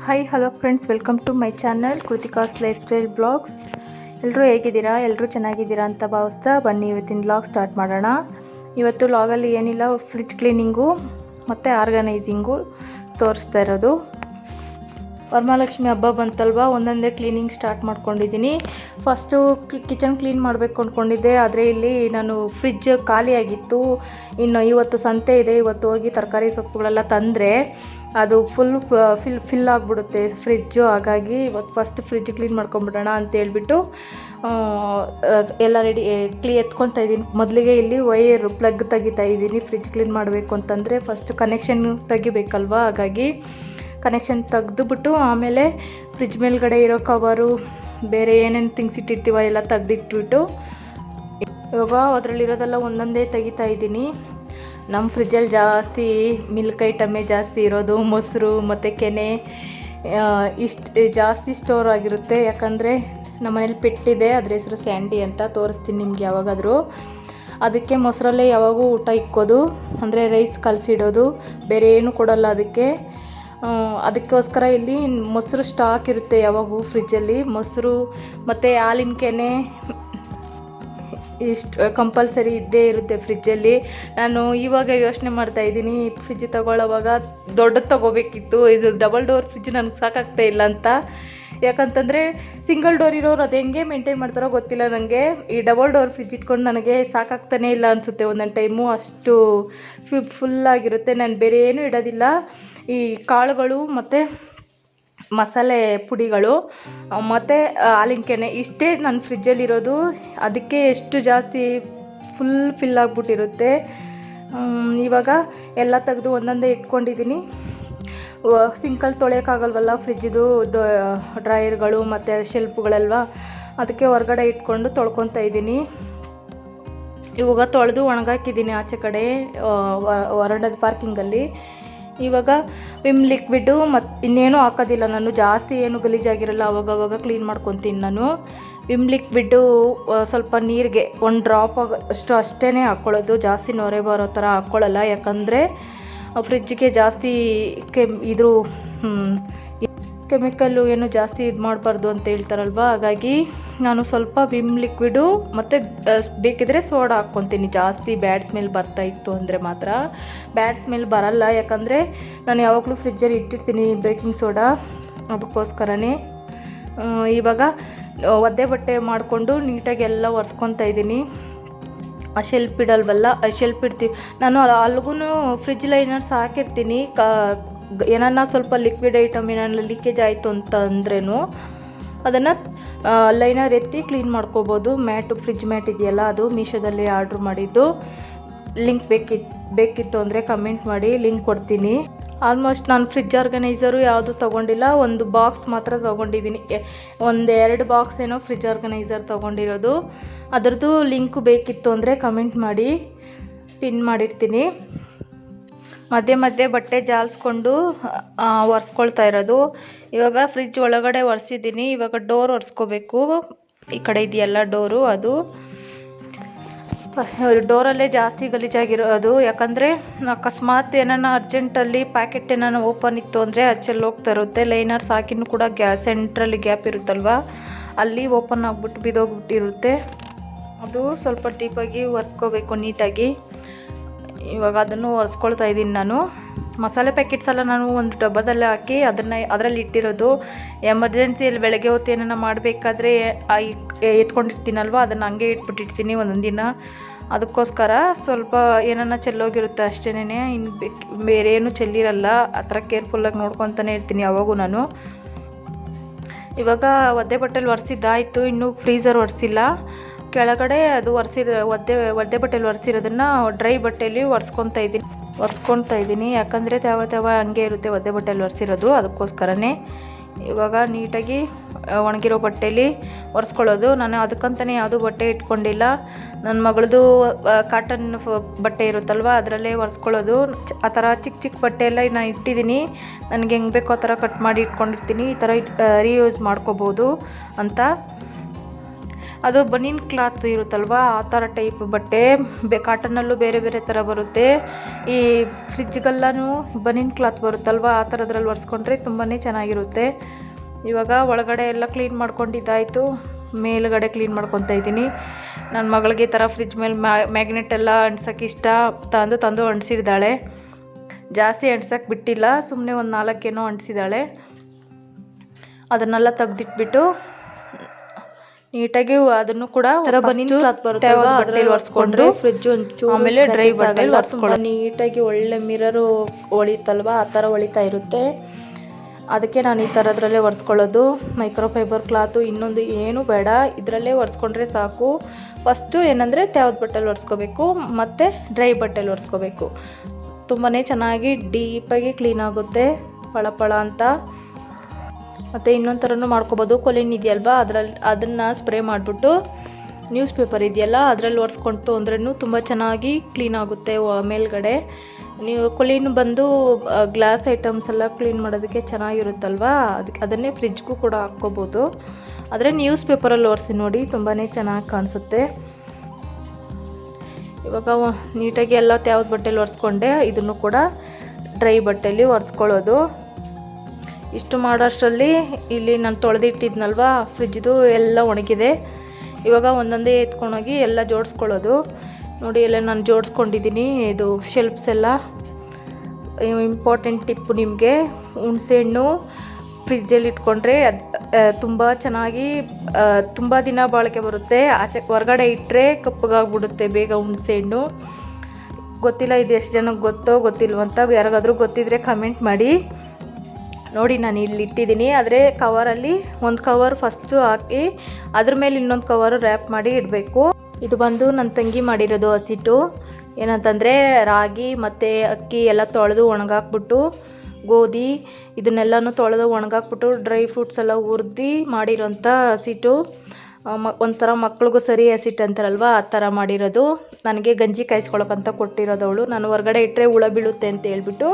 Hi hello friends, welcome to my channel Kruthika's lifestyle blogs. ಎಲ್ಲರೂ ಹೇಗಿದ್ದೀರಾ? ಎಲ್ಲರೂ ಚೆನ್ನಾಗಿದ್ದೀರಾ ಅಂತ ಭಾವಿಸ್ತಾ ಬನ್ನಿ ಇವತ್ತಿನ ಬ್ಲಾಗ್ ಸ್ಟಾರ್ಟ್ ಮಾಡೋಣ. ಇವತ್ತು ವ್ಲಾಗಲ್ಲಿ ಏನಿಲ್ಲ, ಫ್ರಿಡ್ಜ್ ಕ್ಲೀನಿಂಗು ಮತ್ತು ಆರ್ಗನೈಸಿಂಗು ತೋರಿಸ್ತಾ ಇರೋದು. ವರಮಹಾಲಕ್ಷ್ಮಿ ಹಬ್ಬ ಬಂತಲ್ವ, ಒಂದೊಂದೇ ಕ್ಲೀನಿಂಗ್ ಸ್ಟಾರ್ಟ್ ಮಾಡ್ಕೊಂಡಿದ್ದೀನಿ. ಫಸ್ಟು ಕಿಚನ್ ಕ್ಲೀನ್ ಮಾಡಬೇಕು ಅಂದ್ಕೊಂಡಿದ್ದೆ, ಆದರೆ ಇಲ್ಲಿ ನಾನು ಫ್ರಿಡ್ಜ್ ಖಾಲಿಯಾಗಿತ್ತು. ಇನ್ನು ಇವತ್ತು ಸಂತೆ ಇದೆ, ಇವತ್ತು ಹೋಗಿ ತರಕಾರಿ ಸೊಪ್ಪುಗಳೆಲ್ಲ ತಂದರೆ ಅದು ಫಿಲ್ ಆಗಿಬಿಡುತ್ತೆ ಫ್ರಿಡ್ಜು. ಹಾಗಾಗಿ ಇವತ್ತು ಫಸ್ಟ್ ಫ್ರಿಡ್ಜ್ ಕ್ಲೀನ್ ಮಾಡ್ಕೊಂಬಿಡೋಣ ಅಂತ ಹೇಳ್ಬಿಟ್ಟು ಎಲ್ಲ ರೆಡಿ ಎತ್ಕೊತಾ ಇದ್ದೀನಿ. ಮೊದಲಿಗೆ ಇಲ್ಲಿ ಪ್ಲಗ್ ತೆಗಿತಾ ಇದ್ದೀನಿ. ಫ್ರಿಡ್ಜ್ ಕ್ಲೀನ್ ಮಾಡಬೇಕು ಅಂತಂದರೆ ಫಸ್ಟ್ ಕನೆಕ್ಷನ್ ತೆಗಿಬೇಕಲ್ವ, ಹಾಗಾಗಿ ಕನೆಕ್ಷನ್ ತೆಗೆದುಬಿಟ್ಟು ಆಮೇಲೆ ಫ್ರಿಡ್ಜ್ ಮೇಲ್ಗಡೆ ಇರೋ ಕವರು, ಬೇರೆ ಏನೇನು ಥಿಂಗ್ಸ್ ಇಟ್ಟಿರ್ತೀವ ಎಲ್ಲ ತೆಗೆದಿಟ್ಬಿಟ್ಟು ಇವಾಗ ಅದರಲ್ಲಿರೋದೆಲ್ಲ ಒಂದೊಂದೇ ತೆಗಿತಾ ಇದ್ದೀನಿ. ನಮ್ಮ ಫ್ರಿಜ್ಜಲ್ಲಿ ಜಾಸ್ತಿ ಮಿಲ್ಕ್ ಐಟಮೇ ಜಾಸ್ತಿ ಇರೋದು, ಮೊಸರು ಮತ್ತು ಕೆನೆ ಇಷ್ಟು ಜಾಸ್ತಿ ಸ್ಟೋರ್ ಆಗಿರುತ್ತೆ. ಯಾಕಂದರೆ ನಮ್ಮನೇಲಿ ಪೆಟ್ಟಿದೆ, ಅದ್ರ ಹೆಸರು ಸ್ಯಾಂಡಿ ಅಂತ, ತೋರಿಸ್ತೀನಿ ನಿಮ್ಗೆ ಯಾವಾಗಾದರೂ. ಅದಕ್ಕೆ ಮೊಸರಲ್ಲೇ ಯಾವಾಗೂ ಊಟ ಇಕ್ಕೋದು, ಅಂದರೆ ರೈಸ್ ಕಲಸಿಡೋದು, ಬೇರೆ ಏನೂ ಕೊಡೋಲ್ಲ ಅದಕ್ಕೋಸ್ಕರ ಇಲ್ಲಿ ಮೊಸರು ಸ್ಟಾಕ್ ಇರುತ್ತೆ ಯಾವಾಗೂ ಫ್ರಿಜ್ಜಲ್ಲಿ. ಮೊಸರು ಮತ್ತು ಹಾಲಿನ ಕೆನೆ ಇಷ್ಟು ಕಂಪಲ್ಸರಿ ಇದ್ದೇ ಇರುತ್ತೆ ಫ್ರಿಜ್ಜಲ್ಲಿ. ನಾನು ಇವಾಗ ಯೋಚನೆ ಮಾಡ್ತಾಯಿದ್ದೀನಿ, ಫ್ರಿಜ್ ತಗೊಳ್ಳೋವಾಗ ದೊಡ್ಡದು ತೊಗೋಬೇಕಿತ್ತು. ಇದು ಡಬಲ್ ಡೋರ್ ಫ್ರಿಜ್ ನನಗೆ ಸಾಕಾಗ್ತಾ ಇಲ್ಲ ಅಂತ. ಯಾಕಂತಂದರೆ ಸಿಂಗಲ್ ಡೋರ್ ಇರೋರು ಅದು ಹೆಂಗೆ ಮೇಂಟೈನ್ ಮಾಡ್ತಾರೋ ಗೊತ್ತಿಲ್ಲ ನನಗೆ. ಈ ಡಬಲ್ ಡೋರ್ ಫ್ರಿಜ್ ಇಟ್ಕೊಂಡು ನನಗೆ ಸಾಕಾಗ್ತಾನೇ ಇಲ್ಲ ಅನಿಸುತ್ತೆ ಒಂದೊಂದು ಟೈಮು. ಅಷ್ಟು ಫುಲ್ಲಾಗಿರುತ್ತೆ. ನಾನು ಬೇರೆ ಏನೂ ಇಡೋದಿಲ್ಲ, ಈ ಕಾಳುಗಳು ಮತ್ತು ಮಸಾಲೆ ಪುಡಿಗಳು ಮತ್ತು ಹಾಲಿನ ಕೆನೆ ಇಷ್ಟೇ ನನ್ನ ಫ್ರಿಜ್ಜಲ್ಲಿರೋದು. ಅದಕ್ಕೆ ಎಷ್ಟು ಜಾಸ್ತಿ ಫಿಲ್ ಆಗಿಬಿಟ್ಟಿರುತ್ತೆ. ಇವಾಗ ಎಲ್ಲ ತೆಗೆದು ಒಂದೊಂದೇ ಇಟ್ಕೊಂಡಿದ್ದೀನಿ. ಸಿಂಕಲ್ಲಿ ತೊಳೆಯೋಕ್ಕಾಗಲ್ವಲ್ಲ ಫ್ರಿಜ್ಜಿದು ಡ್ರಾಯರ್ಗಳು ಮತ್ತು ಶೆಲ್ಫುಗಳಲ್ವ, ಅದಕ್ಕೆ ಹೊರಗಡೆ ಇಟ್ಕೊಂಡು ತೊಳ್ಕೊತಾ ಇದ್ದೀನಿ. ಇವಾಗ ತೊಳೆದು ಒಣಗಾಕಿದ್ದೀನಿ ಆಚೆ ಕಡೆ ಹೊರಡದ ಪಾರ್ಕಿಂಗಲ್ಲಿ. ಇವಾಗ ವಿಮ್ ಲಿಕ್ವಿಡು ಮತ್ತು ಇನ್ನೇನು ಹಾಕೋದಿಲ್ಲ ನಾನು, ಜಾಸ್ತಿ ಏನು ಗಲೀಜಾಗಿರಲ್ಲ, ಅವಾಗವಾಗ ಕ್ಲೀನ್ ಮಾಡ್ಕೊತೀನಿ ನಾನು. ವಿಮ್ ಲಿಕ್ವಿಡ್ಡು ಸ್ವಲ್ಪ ನೀರಿಗೆ 1 ಡ್ರಾಪ್ ಅಷ್ಟೇ ಹಾಕ್ಕೊಳ್ಳೋದು, ಜಾಸ್ತಿ ನೊರೆ ಬರೋ ಥರ ಹಾಕ್ಕೊಳ್ಳಲ್ಲ. ಯಾಕಂದರೆ ಫ್ರಿಜ್ಜಿಗೆ ಜಾಸ್ತಿ ಕೆಮಿಕಲ್ಲು ಏನು ಜಾಸ್ತಿ ಇದು ಮಾಡಬಾರ್ದು ಅಂತ ಹೇಳ್ತಾರಲ್ವ, ಹಾಗಾಗಿ ನಾನು ಸ್ವಲ್ಪ ವಿಮ್ ಲಿಕ್ವಿಡು ಮತ್ತು ಬೇಕಿದ್ರೆ ಸೋಡಾ ಹಾಕ್ಕೊತೀನಿ. ಜಾಸ್ತಿ ಬ್ಯಾಡ್ ಸ್ಮೆಲ್ ಬರ್ತಾಯಿತ್ತು ಅಂದರೆ ಮಾತ್ರ. ಬ್ಯಾಡ್ ಸ್ಮೆಲ್ ಬರಲ್ಲ, ಯಾಕಂದರೆ ನಾನು ಯಾವಾಗಲೂ ಫ್ರಿಜ್ಜಲ್ಲಿ ಇಟ್ಟಿರ್ತೀನಿ ಬೇಕಿಂಗ್ ಸೋಡಾ, ಅದಕ್ಕೋಸ್ಕರನೇ. ಇವಾಗ ಒದ್ದೆ ಬಟ್ಟೆ ಮಾಡಿಕೊಂಡು ನೀಟಾಗಿ ಎಲ್ಲ ಒರೆಸ್ಕೊತಾ ಇದ್ದೀನಿ. ಆ ಶೆಲ್ಫ್ ಇಡಲ್ವಲ್ಲ, ಆ ಶೆಲ್ಫ್ ಇಡ್ತೀವಿ ನಾನು. ಅಲ್ಲಿಗೂ ಫ್ರಿಜ್ ಲೈನರ್ಸ್ ಹಾಕಿರ್ತೀನಿ. ಏನನ್ನ ಸ್ವಲ್ಪ ಲಿಕ್ವಿಡ್ ಐಟಮ್ ಏನಾರ ಲೀಕೇಜ್ ಆಯಿತು ಅಂತ ಅಂದ್ರೂ ಅದನ್ನು ಲೈನರ್ ಎತ್ತಿ ಕ್ಲೀನ್ ಮಾಡ್ಕೋಬೋದು. ಫ್ರಿಜ್ ಮ್ಯಾಟ್ ಇದೆಯಲ್ಲ, ಅದು ಮೀಶೋದಲ್ಲಿ ಆರ್ಡ್ರ್ ಮಾಡಿದ್ದು. ಲಿಂಕ್ ಬೇಕಿತ್ತು ಅಂದರೆ ಕಮೆಂಟ್ ಮಾಡಿ, ಲಿಂಕ್ ಕೊಡ್ತೀನಿ. ಆಲ್ಮೋಸ್ಟ್ ನಾನು ಫ್ರಿಜ್ ಆರ್ಗನೈಸರು ಯಾವುದು ತೊಗೊಂಡಿಲ್ಲ, ಒಂದು ಬಾಕ್ಸ್ ಮಾತ್ರ ತೊಗೊಂಡಿದ್ದೀನಿ. 1-2 ಬಾಕ್ಸ್ ಏನೋ ಫ್ರಿಜ್ ಆರ್ಗನೈಸರ್ ತೊಗೊಂಡಿರೋದು. ಅದರದ್ದು ಲಿಂಕು ಬೇಕಿತ್ತು ಅಂದರೆ ಕಮೆಂಟ್ ಮಾಡಿ, ಪಿನ್ ಮಾಡಿರ್ತೀನಿ. ಮಧ್ಯೆ ಬಟ್ಟೆ ಜಾಲಿಸ್ಕೊಂಡು ಒರೆಸ್ಕೊಳ್ತಾ ಇರೋದು. ಇವಾಗ ಫ್ರಿಜ್ ಒಳಗಡೆ ಒರೆಸಿದ್ದೀನಿ. ಇವಾಗ ಡೋರ್ ಒರೆಸ್ಕೋಬೇಕು. ಈ ಕಡೆ ಇದೆಯಲ್ಲ ಡೋರು, ಅದು ಡೋರಲ್ಲೇ ಜಾಸ್ತಿ ಗಲೀಜಾಗಿರೋದು. ಯಾಕಂದರೆ ಅಕಸ್ಮಾತ್ ಏನಾನ ಅರ್ಜೆಂಟಲ್ಲಿ ಪ್ಯಾಕೆಟ್ ಏನಾನ ಓಪನ್ ಇತ್ತು ಅಂದರೆ ಅಚ್ಚಲ್ಲಿ ಹೋಗ್ತಾ ಇರುತ್ತೆ. ಲೈನರ್ಸ್ ಹಾಕಿನೂ ಕೂಡ ಸೆಂಟ್ರಲ್ಲಿ ಗ್ಯಾಪ್ ಇರುತ್ತಲ್ವ, ಅಲ್ಲಿ ಓಪನ್ ಆಗಿಬಿಟ್ಟು ಬಿದ್ದೋಗ್ಬಿಟ್ಟಿರುತ್ತೆ. ಅದು ಸ್ವಲ್ಪ ಡೀಪಾಗಿ ಒರೆಸ್ಕೋಬೇಕು ನೀಟಾಗಿ. ಇವಾಗ ಅದನ್ನು ಒರೆಸ್ಕೊಳ್ತಾ ಇದ್ದೀನಿ ನಾನು. ಮಸಾಲೆ ಪ್ಯಾಕೆಟ್ಸ್ ಎಲ್ಲ ನಾನು ಒಂದು ಡಬ್ಬದಲ್ಲೇ ಹಾಕಿ ಅದರಲ್ಲಿ ಇಟ್ಟಿರೋದು. ಎಮರ್ಜೆನ್ಸಿಯಲ್ಲಿ ಬೆಳಗ್ಗೆ ಹೊತ್ತು ಏನಾರ ಮಾಡಬೇಕಾದ್ರೆ ಎತ್ಕೊಂಡಿರ್ತೀನಲ್ವ, ಅದನ್ನು ಹಂಗೆ ಇಟ್ಬಿಟ್ಟಿರ್ತೀನಿ ಒಂದೊಂದು ದಿನ. ಅದಕ್ಕೋಸ್ಕರ ಸ್ವಲ್ಪ ಏನಾನ ಚೆಲ್ಲೋಗಿರುತ್ತೆ ಅಷ್ಟೇನೆ, ಇನ್ನು ಬೇರೆ ಏನೂ ಚೆಲ್ಲಿರಲ್ಲ. ಆ ಥರ ಕೇರ್ಫುಲ್ಲಾಗಿ ನೋಡ್ಕೊತಾನೆ ಇರ್ತೀನಿ ಯಾವಾಗೂ ನಾನು. ಇವಾಗ ಒದ್ದೆ ಬಟ್ಟೆಲಿ ಒರೆಸಿದ್ದಾಯಿತು, ಇನ್ನೂ ಫ್ರೀಝರ್ ಒರೆಸಿಲ್ಲ. ಕೆಳಗಡೆ ಅದು ಒದ್ದೆ ಬಟ್ಟೆಲಿ ಒರೆಸಿರೋದನ್ನು ಡ್ರೈ ಬಟ್ಟೆಯಲ್ಲಿ ಒರೆಸ್ಕೊತಾ ಇದ್ದೀನಿ. ಯಾಕಂದರೆ ತ್ಯಾವ ಹಂಗೆ ಇರುತ್ತೆ ಒದ್ದೆ ಬಟ್ಟೆಲಿ ಒರೆಸಿರೋದು, ಅದಕ್ಕೋಸ್ಕರನೇ. ಇವಾಗ ನೀಟಾಗಿ ಒಣಗಿರೋ ಬಟ್ಟೆಯಲ್ಲಿ ಒರೆಸ್ಕೊಳ್ಳೋದು. ನಾನು ಅದಕ್ಕಂತಲೇ ಯಾವುದೂ ಬಟ್ಟೆ ಇಟ್ಕೊಂಡಿಲ್ಲ. ನನ್ನ ಮಗಳದು ಕಾಟನ್ ಬಟ್ಟೆ ಇರುತ್ತಲ್ವ, ಅದರಲ್ಲೇ ಒರೆಸ್ಕೊಳ್ಳೋದು. ಆ ಥರ ಚಿಕ್ಕ ಬಟ್ಟೆ ಎಲ್ಲ ನಾನು ಇಟ್ಟಿದ್ದೀನಿ. ನನಗೆ ಹೆಂಗೆ ಬೇಕೋ ಆ ಥರ ಕಟ್ ಮಾಡಿ ಇಟ್ಕೊಂಡಿರ್ತೀನಿ. ಈ ಥರ ರೀಯೂಸ್ ಮಾಡ್ಕೋಬೋದು ಅಂತ. ಅದು ಬನೀನ್ ಕ್ಲಾತ್ ಇರುತ್ತಲ್ವ ಆ ಥರ ಟೈಪ್ ಬಟ್ಟೆ. ಕಾಟನ್ನಲ್ಲೂ ಬೇರೆ ಬೇರೆ ಥರ ಬರುತ್ತೆ. ಈ ಫ್ರಿಜ್ಗೆಲ್ಲನೂ ಬನೀನ್ ಕ್ಲಾತ್ ಬರುತ್ತಲ್ವ ಆ ಥರದ್ರಲ್ಲಿ ಒರೆಸ್ಕೊಂಡ್ರೆ ತುಂಬಾ ಚೆನ್ನಾಗಿರುತ್ತೆ. ಇವಾಗ ಒಳಗಡೆ ಎಲ್ಲ ಕ್ಲೀನ್ ಮಾಡ್ಕೊಂಡಿದ್ದಾಯಿತು. ಮೇಲುಗಡೆ ಕ್ಲೀನ್ ಮಾಡ್ಕೊತಾ ಇದ್ದೀನಿ. ನನ್ನ ಮಗಳಿಗೆ ಈ ಥರ ಫ್ರಿಜ್ ಮೇಲೆ ಮ್ಯಾಗ್ನೆಟ್ ಎಲ್ಲ ಅಂಟ್ಸೋಕ್ಕೆ ಇಷ್ಟ. ತಂದು ಅಂಟಿಸಿದ್ದಾಳೆ. ಜಾಸ್ತಿ ಅಂಟ್ಸೋಕ್ಕೆ ಬಿಟ್ಟಿಲ್ಲ, ಸುಮ್ಮನೆ ಒಂದು 4 ಏನೋ ಅಂಟಿಸಿದ್ದಾಳೆ. ಅದನ್ನೆಲ್ಲ ತೆಗೆದಿಟ್ಬಿಟ್ಟು ನೀಟಾಗಿ ಅದನ್ನು ಕೂಡ ಬನೀನ್ ಕ್ಲಾತ್ ಬರುತ್ತೆ ಅದರಲ್ಲಿ ಒರೆಸ್ಕೊಂಡ್ರೆ ಫ್ರಿಜ್ಜು ಒಂಚೂರು ಆಮೇಲೆ ಡ್ರೈ ಬಟ್ಟೆಲಿ ಒರೆಸ್ಕೊಳ್ಳೋದು. ನೀಟಾಗಿ ಒಳ್ಳೆ ಮಿರರು ಹೊಳಿತಲ್ವ ಆ ಥರ ಹೊಳಿತಾ ಇರುತ್ತೆ. ಅದಕ್ಕೆ ನಾನು ಈ ಥರದ್ರಲ್ಲೇ ಒರೆಸ್ಕೊಳ್ಳೋದು. ಮೈಕ್ರೋಫೈಬರ್ ಕ್ಲಾತು ಇನ್ನೊಂದು ಏನೂ ಬೇಡ, ಇದರಲ್ಲೇ ಒರೆಸ್ಕೊಂಡ್ರೆ ಸಾಕು. ಫಸ್ಟು ಏನಂದರೆ ತೇವದ ಬಟ್ಟೆಲಿ ಒರೆಸ್ಕೋಬೇಕು ಮತ್ತು ಡ್ರೈ ಬಟ್ಟೆಲಿ ಒರೆಸ್ಕೋಬೇಕು. ತುಂಬಾ ಚೆನ್ನಾಗಿ ಡೀಪಾಗಿ ಕ್ಲೀನ್ ಆಗುತ್ತೆ ಪಳ ಅಂತ. ಮತ್ತು ಇನ್ನೊಂದು ಥರನೂ ಮಾಡ್ಕೊಬೋದು. ಕೊಲಿನ್ ಇದೆಯಲ್ವ ಅದನ್ನು ಸ್ಪ್ರೇ ಮಾಡಿಬಿಟ್ಟು ನ್ಯೂಸ್ ಪೇಪರ್ ಇದೆಯಲ್ಲ ಅದರಲ್ಲಿ ಒರೆಸ್ಕೊಂಡು ಅಂದ್ರೂ ತುಂಬ ಚೆನ್ನಾಗಿ ಕ್ಲೀನ್ ಆಗುತ್ತೆ ಮೇಲ್ಗಡೆ. ನೀವು ಕೊಲಿನ್ ಬಂದು ಗ್ಲಾಸ್ ಐಟಮ್ಸ್ ಎಲ್ಲ ಕ್ಲೀನ್ ಮಾಡೋದಕ್ಕೆ ಚೆನ್ನಾಗಿರುತ್ತಲ್ವ, ಅದನ್ನೇ ಫ್ರಿಜ್ಗೂ ಕೂಡ ಹಾಕ್ಕೋಬೋದು. ಆದರೆ ನ್ಯೂಸ್ ಪೇಪರಲ್ಲಿ ಒರೆಸಿ ನೋಡಿ, ತುಂಬಾ ಚೆನ್ನಾಗಿ ಕಾಣಿಸುತ್ತೆ. ಇವಾಗ ನೀಟಾಗಿ ಎಲ್ಲ ತೇವದ ಬಟ್ಟೆಲಿ ಒರೆಸ್ಕೊಂಡೆ. ಇದನ್ನು ಕೂಡ ಡ್ರೈ ಬಟ್ಟೆಲಿ ಒರೆಸ್ಕೊಳ್ಳೋದು. ಇಷ್ಟು ಮಾಡೋಷ್ಟರಲ್ಲಿ ಇಲ್ಲಿ ನಾನು ತೊಳೆದಿಟ್ಟಿದ್ನಲ್ವ ಫ್ರಿಜ್ದು ಎಲ್ಲ ಒಣಗಿದೆ. ಇವಾಗ ಒಂದೊಂದೇ ಎತ್ಕೊಂಡೋಗಿ ಎಲ್ಲ ಜೋಡಿಸ್ಕೊಳ್ಳೋದು. ನೋಡಿ ಎಲ್ಲ ನಾನು ಜೋಡಿಸ್ಕೊಂಡಿದ್ದೀನಿ. ಇದು ಶೆಲ್ಫ್ಸ್ ಎಲ್ಲ. ಇಂಪಾರ್ಟೆಂಟ್ ಟಿಪ್ಪು ನಿಮಗೆ, ಹುಣಸೆಹಣ್ಣು ಫ್ರಿಜ್ಜಲ್ಲಿ ಇಟ್ಕೊಂಡ್ರೆ ತುಂಬ ಚೆನ್ನಾಗಿ ತುಂಬ ದಿನ ಬಾಳಿಕೆ ಬರುತ್ತೆ. ಹೊರಗಡೆ ಇಟ್ಟರೆ ಕಪ್ಪಗಾಗ್ಬಿಡುತ್ತೆ ಬೇಗ ಹುಣಸೆಹಣ್ಣು. ಗೊತ್ತಿಲ್ಲ ಇದು ಎಷ್ಟು ಜನಕ್ಕೆ ಗೊತ್ತೋ ಗೊತ್ತಿಲ್ವಂತ, ಯಾರಿಗಾದ್ರೂ ಗೊತ್ತಿದ್ರೆ ಕಮೆಂಟ್ ಮಾಡಿ. ನೋಡಿ ನಾನು ಇಲ್ಲಿ ಇಟ್ಟಿದ್ದೀನಿ. ಆದರೆ ಕವರಲ್ಲಿ ಒಂದು ಕವರ್ ಫಸ್ಟು ಹಾಕಿ ಅದ್ರ ಮೇಲೆ ಇನ್ನೊಂದು ಕವರು ರ್ಯಾಪ್ ಮಾಡಿ ಇಡಬೇಕು. ಇದು ಬಂದು ನನ್ನ ತಂಗಿ ಮಾಡಿರೋದು ಹಸಿಟ್ಟು. ಏನಂತಂದರೆ ರಾಗಿ ಮತ್ತು ಅಕ್ಕಿ ಎಲ್ಲ ತೊಳೆದು ಒಣಗಾಕ್ಬಿಟ್ಟು, ಗೋಧಿ ಇದನ್ನೆಲ್ಲನೂ ತೊಳೆದು ಒಣಗಾಕ್ಬಿಟ್ಟು ಡ್ರೈ ಫ್ರೂಟ್ಸ್ ಎಲ್ಲ ಹುರಿದು ಮಾಡಿರೋಂಥ ಹಸಿಟ್ಟು. ಒಂಥರ ಮಕ್ಳಿಗೂ ಸರಿ ಹಸಿಟ್ಟು ಅಂತಾರಲ್ವ ಆ ಥರ ಮಾಡಿರೋದು. ನನಗೆ ಗಂಜಿ ಕಾಯಿಸ್ಕೊಳಕ್ಕಂತ ಕೊಟ್ಟಿರೋದವಳು. ನಾನು ಹೊರಗಡೆ ಇಟ್ಟರೆ ಹುಳ ಬೀಳುತ್ತೆ ಅಂತ ಹೇಳ್ಬಿಟ್ಟು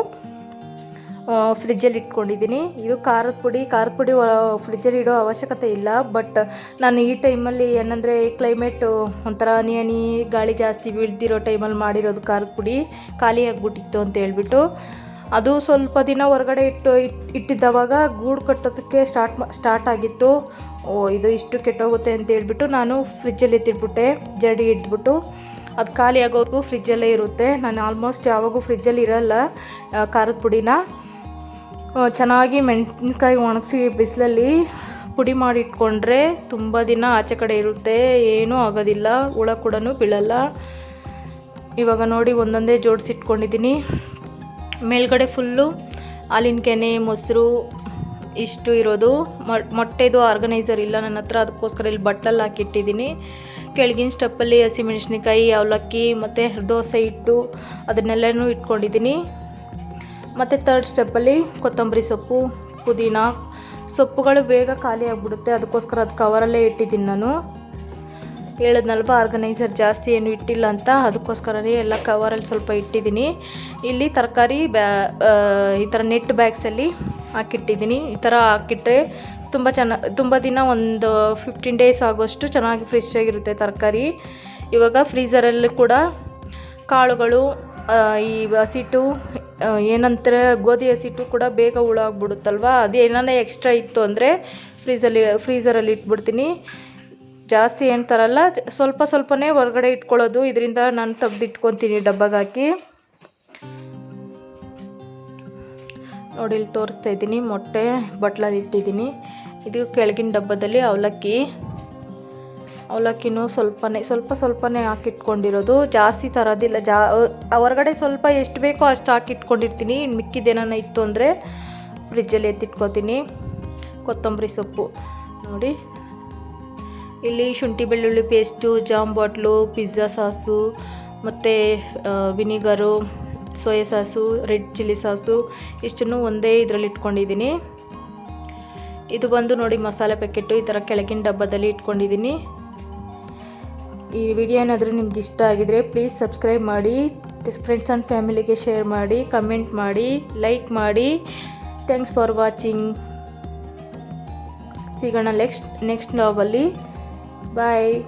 ಫ್ರಿಜ್ಜಲ್ಲಿ ಇಟ್ಕೊಂಡಿದ್ದೀನಿ. ಇದು ಖಾರದ ಪುಡಿ ಫ್ರಿಜ್ಜಲ್ಲಿ ಇಡೋ ಅವಶ್ಯಕತೆ ಇಲ್ಲ. ಬಟ್ ನಾನು ಈ ಟೈಮಲ್ಲಿ ಏನಂದರೆ ಕ್ಲೈಮೇಟು ಒಂಥರ ಹನಿ ಗಾಳಿ ಜಾಸ್ತಿ ಬೀಳ್ತಿರೋ ಟೈಮಲ್ಲಿ ಮಾಡಿರೋದು ಖಾರದ ಪುಡಿ ಖಾಲಿ ಆಗಿಬಿಟ್ಟಿತ್ತು ಅಂತ ಹೇಳ್ಬಿಟ್ಟು. ಅದು ಸ್ವಲ್ಪ ದಿನ ಹೊರಗಡೆ ಇಟ್ಟಿದ್ದವಾಗ ಗೂಡು ಕಟ್ಟೋದಕ್ಕೆ ಸ್ಟಾರ್ಟ್ ಆಗಿತ್ತು. ಇದು ಇಷ್ಟು ಕೆಟ್ಟೋಗುತ್ತೆ ಅಂತ ಹೇಳ್ಬಿಟ್ಟು ನಾನು ಫ್ರಿಜ್ಜಲ್ಲಿ ಎತ್ತಿಟ್ಬಿಟ್ಟೆ, ಜಡಿ ಹಿಡಿದ್ಬಿಟ್ಟು. ಅದು ಖಾಲಿ ಆಗೋವರೆಗೂ ಫ್ರಿಜ್ಜಲ್ಲೇ ಇರುತ್ತೆ. ನಾನು ಆಲ್ಮೋಸ್ಟ್ ಯಾವಾಗೂ ಫ್ರಿಜ್ಜಲ್ಲಿ ಇರೋಲ್ಲ ಖಾರದ ಪುಡಿನ. ಚೆನ್ನಾಗಿ ಮೆಣಸಿನ್ಕಾಯಿ ಒಣಗಿಸಿ ಬಿಸಿಲಲ್ಲಿ ಪುಡಿ ಮಾಡಿ ಇಟ್ಕೊಂಡ್ರೆ ತುಂಬ ದಿನ ಆಚೆ ಕಡೆ ಇರುತ್ತೆ, ಏನೂ ಆಗೋದಿಲ್ಲ, ಹುಳ ಕೂಡ ಬೀಳಲ್ಲ. ಇವಾಗ ನೋಡಿ ಒಂದೊಂದೇ ಜೋಡಿಸಿಟ್ಕೊಂಡಿದ್ದೀನಿ. ಮೇಲ್ಗಡೆ ಫುಲ್ಲು ಹಾಲಿನ ಕೆನೆ, ಮೊಸರು ಇಷ್ಟು ಇರೋದು. ಮೊಟ್ಟೆದು ಆರ್ಗನೈಸರ್ ಇಲ್ಲ ನನ್ನ ಹತ್ರ, ಅದಕ್ಕೋಸ್ಕರ ಇಲ್ಲಿ ಬಟ್ಟಲಲ್ಲಿ ಹಾಕಿಟ್ಟಿದ್ದೀನಿ. ಕೆಳಗಿನ ಸ್ಟೆಪ್ಪಲ್ಲಿ ಹಸಿಮೆಣಸಿನ್ಕಾಯಿ, ಅವಲಕ್ಕಿ ಮತ್ತು ದೋಸೆ ಹಿಟ್ಟು ಅದನ್ನೆಲ್ಲನೂ ಇಟ್ಕೊಂಡಿದ್ದೀನಿ. ಮತ್ತು ಥರ್ಡ್ ಸ್ಟೆಪ್ಪಲ್ಲಿ ಕೊತ್ತಂಬರಿ ಸೊಪ್ಪು, ಪುದೀನ ಸೊಪ್ಪುಗಳು ಬೇಗ ಖಾಲಿ ಆಗಿಬಿಡುತ್ತೆ, ಅದಕ್ಕೋಸ್ಕರ ಅದು ಕವರಲ್ಲೇ ಇಟ್ಟಿದ್ದೀನಿ ನಾನು. ಹೇಳಿದ್ನಲ್ವ ಆರ್ಗನೈಸರ್ ಜಾಸ್ತಿ ಏನು ಇಟ್ಟಿಲ್ಲ ಅಂತ, ಅದಕ್ಕೋಸ್ಕರನೇ ಎಲ್ಲ ಕವರಲ್ಲಿ ಸ್ವಲ್ಪ ಇಟ್ಟಿದ್ದೀನಿ. ಇಲ್ಲಿ ತರಕಾರಿ ಈ ಥರ ನೆಟ್ ಬ್ಯಾಗ್ಸಲ್ಲಿ ಹಾಕಿಟ್ಟಿದ್ದೀನಿ. ಈ ಥರ ಹಾಕಿಟ್ರೆ ತುಂಬ ದಿನ ಒಂದು 15 ಡೇಸ್ ಆಗೋಷ್ಟು ಚೆನ್ನಾಗಿ ಫ್ರೆಶ್ ಆಗಿರುತ್ತೆ ತರಕಾರಿ. ಇವಾಗ ಫ್ರೀಝರಲ್ಲಿ ಕೂಡ ಕಾಳುಗಳು, ಈ ಹಸಿಟ್ಟು ಏನಂತಾರೆ ಗೋಧಿ ಹಸಿಟ್ಟು ಕೂಡ ಬೇಗ ಹುಳ ಆಗ್ಬಿಡುತ್ತಲ್ವ, ಅದು ಏನಾರ ಎಕ್ಸ್ಟ್ರಾ ಇತ್ತು ಅಂದರೆ ಫ್ರೀಝರಲ್ಲಿ ಇಟ್ಬಿಡ್ತೀನಿ. ಜಾಸ್ತಿ ಏನು ತರಲ್ಲ, ಸ್ವಲ್ಪನೇ ಹೊರಗಡೆ ಇಟ್ಕೊಳ್ಳೋದು. ಇದರಿಂದ ನಾನು ತೆಗೆದಿಟ್ಕೊತೀನಿ ಡಬ್ಬಗೆ ಹಾಕಿ. ನೋಡಿ ಇಲ್ಲಿ ತೋರಿಸ್ತಾ ಇದ್ದೀನಿ, ಮೊಟ್ಟೆ ಬಟ್ಲಲ್ಲಿ ಇಟ್ಟಿದ್ದೀನಿ. ಇದು ಕೆಳಗಿನ ಡಬ್ಬದಲ್ಲಿ ಅವಲಕ್ಕಿನೂ ಸ್ವಲ್ಪನೇ ಹಾಕಿಟ್ಕೊಂಡಿರೋದು, ಜಾಸ್ತಿ ತರೋದಿಲ್ಲ. ಹೊರಗಡೆ ಸ್ವಲ್ಪ ಎಷ್ಟು ಬೇಕೋ ಅಷ್ಟು ಹಾಕಿಟ್ಕೊಂಡಿರ್ತೀನಿ. ಮಿಕ್ಕಿದ್ದೇನ ಇತ್ತು ಅಂದರೆ ಫ್ರಿಜ್ಜಲ್ಲಿ ಎತ್ತಿಟ್ಕೊತೀನಿ. ಕೊತ್ತಂಬರಿ ಸೊಪ್ಪು ನೋಡಿ, ಇಲ್ಲಿ ಶುಂಠಿ ಬೆಳ್ಳುಳ್ಳಿ paste, jam bottle, pizza sauce ಮತ್ತು vinegar, soya sauce, red chilli sauce ಇಷ್ಟನ್ನು ಒಂದೇ ಇದರಲ್ಲಿ ಇಟ್ಕೊಂಡಿದ್ದೀನಿ. ಇದು ಬಂದು ನೋಡಿ ಮಸಾಲೆ ಪ್ಯಾಕೆಟು, ಈ ಥರ ಕೆಳಗಿನ ಡಬ್ಬದಲ್ಲಿ ಇಟ್ಕೊಂಡಿದ್ದೀನಿ. ಈ ವಿಡಿಯೋ ಏನಾದರೂ ನಿಮ್ಗೆ ಇಷ್ಟ ಆಗಿದರೆ ಪ್ಲೀಸ್ ಸಬ್ಸ್ಕ್ರೈಬ್ ಮಾಡಿ, ಫ್ರೆಂಡ್ಸ್ ಆ್ಯಂಡ್ ಫ್ಯಾಮಿಲಿಗೆ ಶೇರ್ ಮಾಡಿ, ಕಮೆಂಟ್ ಮಾಡಿ, ಲೈಕ್ ಮಾಡಿ. Thanks for watching. ಸಿಗೋಣ ನೆಕ್ಸ್ಟ್ ವ್ಲಾಗಲ್ಲಿ. ಬಾಯ್.